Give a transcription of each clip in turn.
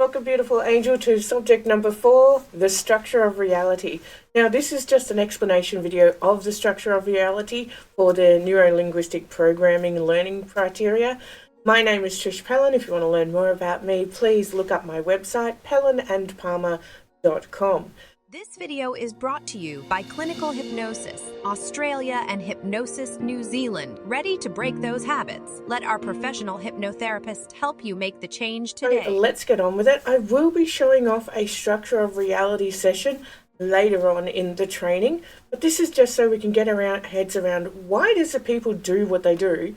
Welcome, beautiful angel, to subject number 4, the structure of reality. Now, this is just an explanation video of the structure of reality for the neuro-linguistic programming and learning criteria. My name is Trish Pellin. If you want to learn more about me, please look up my website, pellinandpalmer.com. This video is brought to you by Clinical Hypnosis, Australia and Hypnosis New Zealand. Ready to break those habits? Let our professional hypnotherapist help you make the change today. So let's get on with it. I will be showing off a structure of reality session later on in the training, but this is just so we can get our heads around why does the people do what they do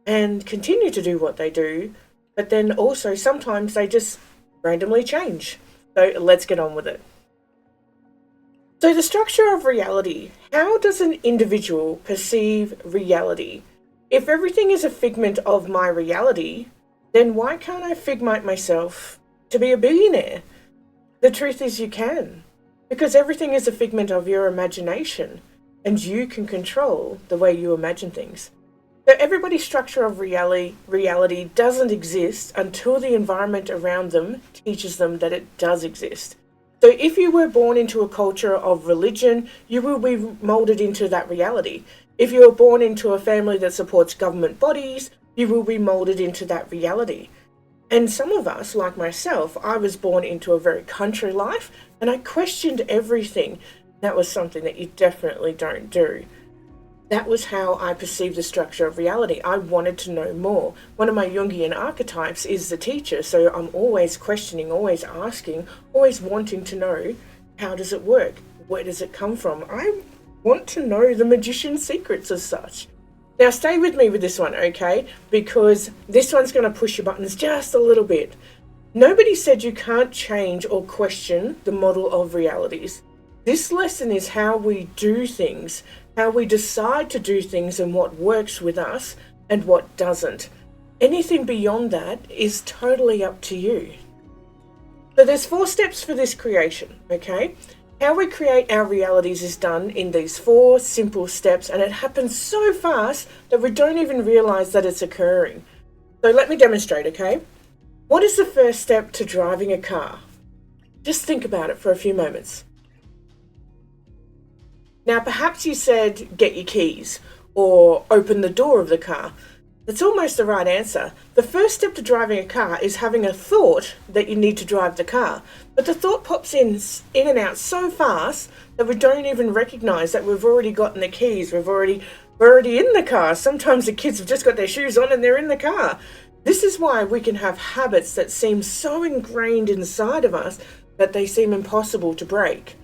and continue to do what they do, but then also sometimes they just randomly change. So let's get on with it. So the structure of reality, how does an individual perceive reality? If everything is a figment of my reality, then why can't I figment myself to be a billionaire? The truth is you can, because everything is a figment of your imagination, and you can control the way you imagine things. So everybody's structure of reality doesn't exist until the environment around them teaches them that it does exist. So if you were born into a culture of religion, you will be molded into that reality. If you are born into a family that supports government bodies, you will be molded into that reality. And some of us, like myself, I was born into a very country life and I questioned everything. That was something that you definitely don't do. That was how I perceived the structure of reality. I wanted to know more. One of my Jungian archetypes is the teacher, so I'm always questioning, always asking, always wanting to know, how does it work? Where does it come from? I want to know the magician's secrets as such. Now stay with me with this one, okay? Because this one's going to push your buttons just a little bit. Nobody said you can't change or question the model of realities. This lesson is how we do things, how we decide to do things and what works with us and what doesn't. Anything beyond that is totally up to you. So there's 4 steps for this creation, okay? How we create our realities is done in these 4 simple steps, and it happens so fast that we don't even realize that it's occurring. So let me demonstrate, okay? What is the first step to driving a car? Just think about it for a few moments. Now, perhaps you said, get your keys, or open the door of the car. That's almost the right answer. The first step to driving a car is having a thought that you need to drive the car. But the thought pops in and out so fast that we don't even recognize that we've already gotten the keys. We're already in the car. Sometimes the kids have just got their shoes on and they're in the car. This is why we can have habits that seem so ingrained inside of us that they seem impossible to break.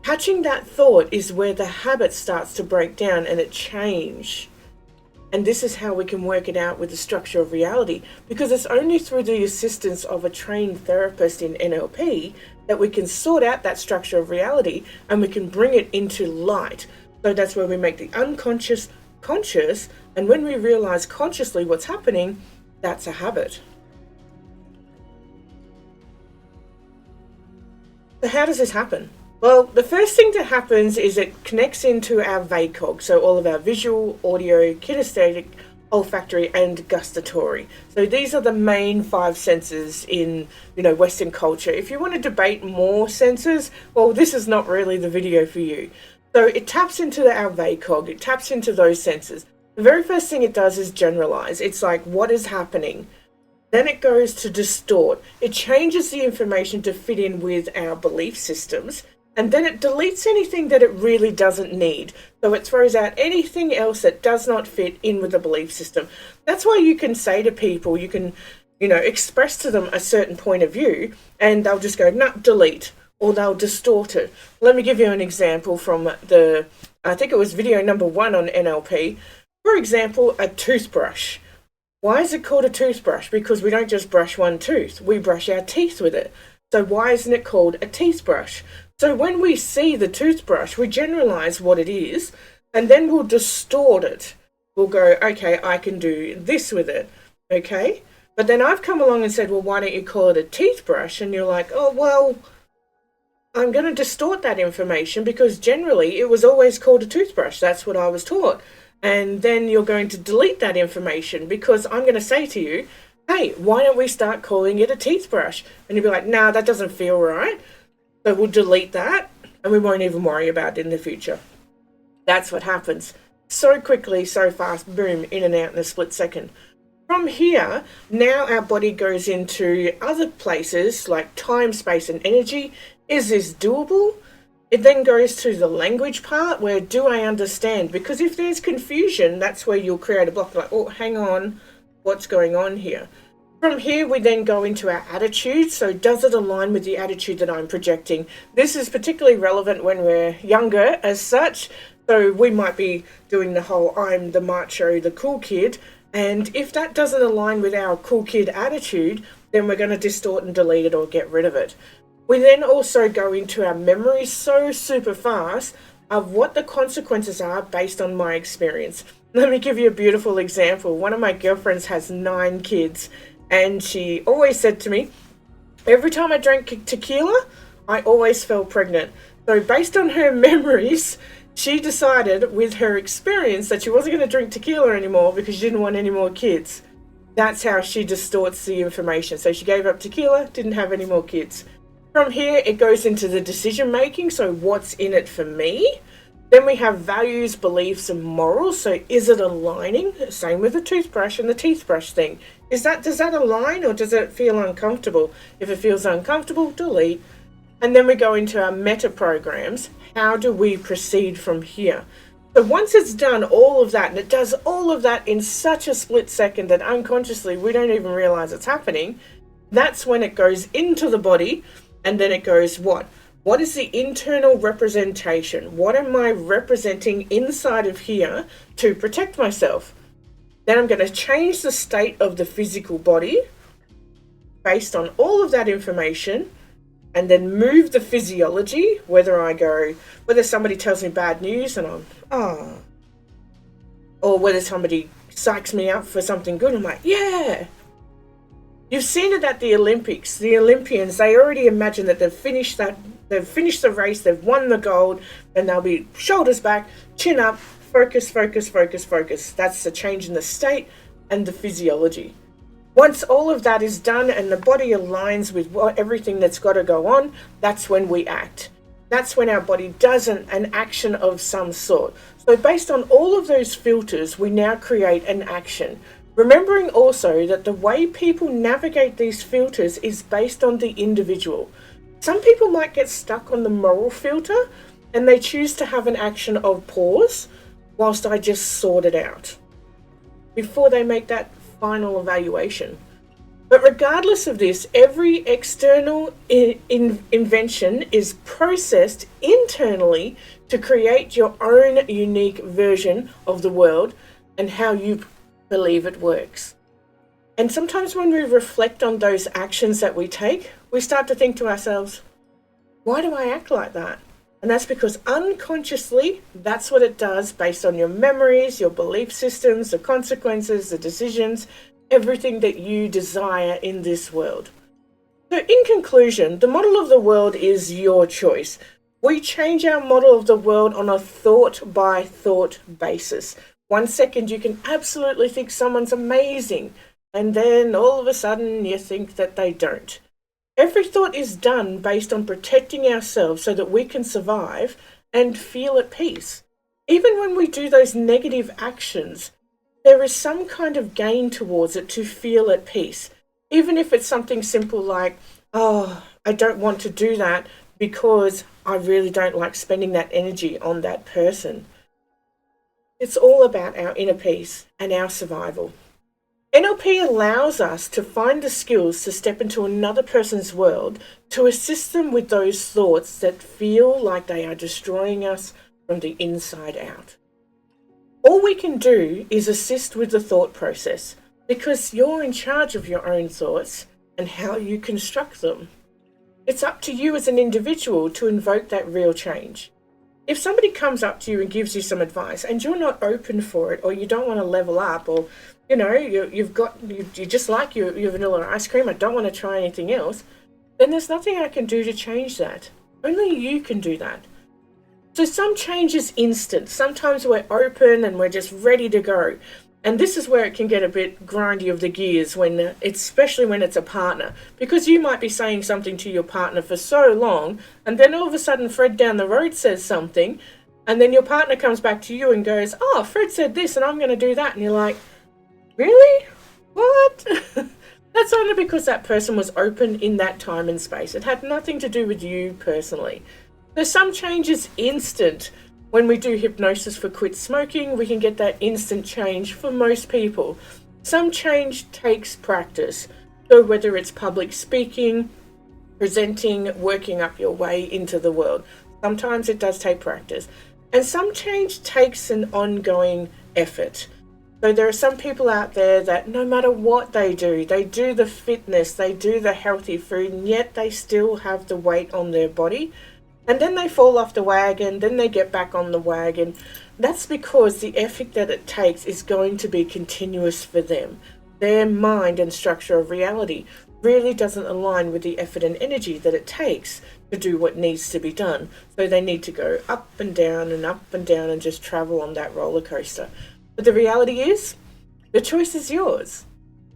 Catching that thought is where the habit starts to break down and it changes. And this is how we can work it out with the structure of reality, because it's only through the assistance of a trained therapist in NLP that we can sort out that structure of reality and we can bring it into light. So that's where we make the unconscious conscious, and when we realize consciously what's happening, that's a habit. So how does this happen? Well, the first thing that happens is it connects into our VACOG, so all of our visual, audio, kinesthetic, olfactory, and gustatory. So these are the main 5 senses in, Western culture. If you want to debate more senses, well, this is not really the video for you. So it taps into our VACOG, it taps into those senses. The very first thing it does is generalize. It's like, what is happening? Then it goes to distort. It changes the information to fit in with our belief systems. And then it deletes anything that it really doesn't need. So it throws out anything else that does not fit in with the belief system. That's why you can say to people, you can, express to them a certain point of view and they'll just go, no, delete, or they'll distort it. Let me give you an example from I think it was video number 1 on NLP. For example, a toothbrush. Why is it called a toothbrush? Because we don't just brush one tooth, we brush our teeth with it. So why isn't it called a teeth brush? So when we see the toothbrush, we generalize what it is, and then we'll distort it. We'll go, okay, I can do this with it, okay? But then I've come along and said, well, why don't you call it a teeth brush? And you're like, oh, well, I'm going to distort that information because generally it was always called a toothbrush. That's what I was taught. And then you're going to delete that information because I'm going to say to you, hey, why don't we start calling it a teeth brush? And you'd be like, nah, that doesn't feel right. So we'll delete that and we won't even worry about it in the future. That's what happens. So quickly, so fast, boom, in and out in a split second. From here, now our body goes into other places like time, space, and energy. Is this doable? It then goes to the language part where do I understand? Because if there's confusion, that's where you'll create a block like, oh, hang on, what's going on here? From here, we then go into our attitude. So does it align with the attitude that I'm projecting? This is particularly relevant when we're younger as such. So we might be doing the whole I'm the macho, the cool kid. And if that doesn't align with our cool kid attitude, then we're going to distort and delete it or get rid of it. We then also go into our memories so super fast of what the consequences are based on my experience. Let me give you a beautiful example. One of my girlfriends has 9 kids, and she always said to me, every time I drank tequila, I always fell pregnant. So based on her memories, she decided with her experience that she wasn't going to drink tequila anymore because she didn't want any more kids. That's how she distorts the information. So she gave up tequila, didn't have any more kids. From here, it goes into the decision making. So what's in it for me? Then we have values, beliefs, and morals. So is it aligning? Same with the toothbrush and the teeth brush thing. Does that align or does it feel uncomfortable? If it feels uncomfortable, delete. And then we go into our meta programs. How do we proceed from here? So once it's done all of that, and it does all of that in such a split second that unconsciously we don't even realize it's happening, that's when it goes into the body. And then it goes, what? What is the internal representation? What am I representing inside of here to protect myself? Then I'm going to change the state of the physical body based on all of that information, and then move the physiology, whether somebody tells me bad news and I'm, or whether somebody psychs me up for something good, I'm like, yeah. You've seen it at the Olympics. The Olympians, they already imagine that they've finished the race, they've won the gold, and they'll be shoulders back, chin up, focus, focus, focus, focus. That's the change in the state and the physiology. Once all of that is done and the body aligns with everything that's got to go on, that's when we act. That's when our body does an action of some sort. So based on all of those filters, we now create an action. Remembering also that the way people navigate these filters is based on the individual. Some people might get stuck on the moral filter and they choose to have an action of pause whilst I just sort it out before they make that final evaluation. But regardless of this, every external invention is processed internally to create your own unique version of the world and how you believe it works. And sometimes when we reflect on those actions that we take, we start to think to ourselves, why do I act like that? And that's because unconsciously, that's what it does based on your memories, your belief systems, the consequences, the decisions, everything that you desire in this world. So in conclusion, the model of the world is your choice. We change our model of the world on a thought by thought basis. 1 second you can absolutely think someone's amazing, and then all of a sudden you think that they don't. Every thought is done based on protecting ourselves so that we can survive and feel at peace. Even when we do those negative actions, there is some kind of gain towards it to feel at peace. Even if it's something simple like, oh, I don't want to do that because I really don't like spending that energy on that person. It's all about our inner peace and our survival. NLP allows us to find the skills to step into another person's world to assist them with those thoughts that feel like they are destroying us from the inside out. All we can do is assist with the thought process because you're in charge of your own thoughts and how you construct them. It's up to you as an individual to invoke that real change. If somebody comes up to you and gives you some advice and you're not open for it, or you don't want to level up, or you just like your vanilla ice cream, I don't want to try anything else, then there's nothing I can do to change that. Only you can do that. So some change is instant. Sometimes we're open and we're just ready to go. And this is where it can get a bit grindy of the gears, especially when it's a partner, because you might be saying something to your partner for so long, and then all of a sudden Fred down the road says something, and then your partner comes back to you and goes, "Oh, Fred said this and I'm going to do that." And you're like, "Really? What?" That's only because that person was open in that time and space. It had nothing to do with you personally. So some change is instant. When we do hypnosis for quit smoking, we can get that instant change for most people. Some change takes practice. So whether it's public speaking, presenting, working up your way into the world, sometimes it does take practice. And some change takes an ongoing effort. So there are some people out there that no matter what they do the fitness, they do the healthy food, and yet they still have the weight on their body. And then they fall off the wagon, then they get back on the wagon. That's because the effort that it takes is going to be continuous for them. Their mind and structure of reality really doesn't align with the effort and energy that it takes to do what needs to be done. So they need to go up and down and just travel on that roller coaster. But the reality is, the choice is yours.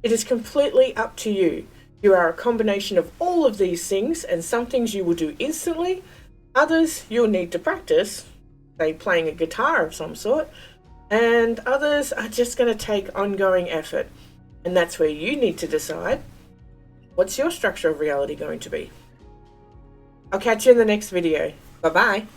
It is completely up to you. You are a combination of all of these things, and some things you will do instantly. Others you'll need to practice, say playing a guitar of some sort, and others are just going to take ongoing effort. And that's where you need to decide, what's your structure of reality going to be? I'll catch you in the next video. Bye-bye.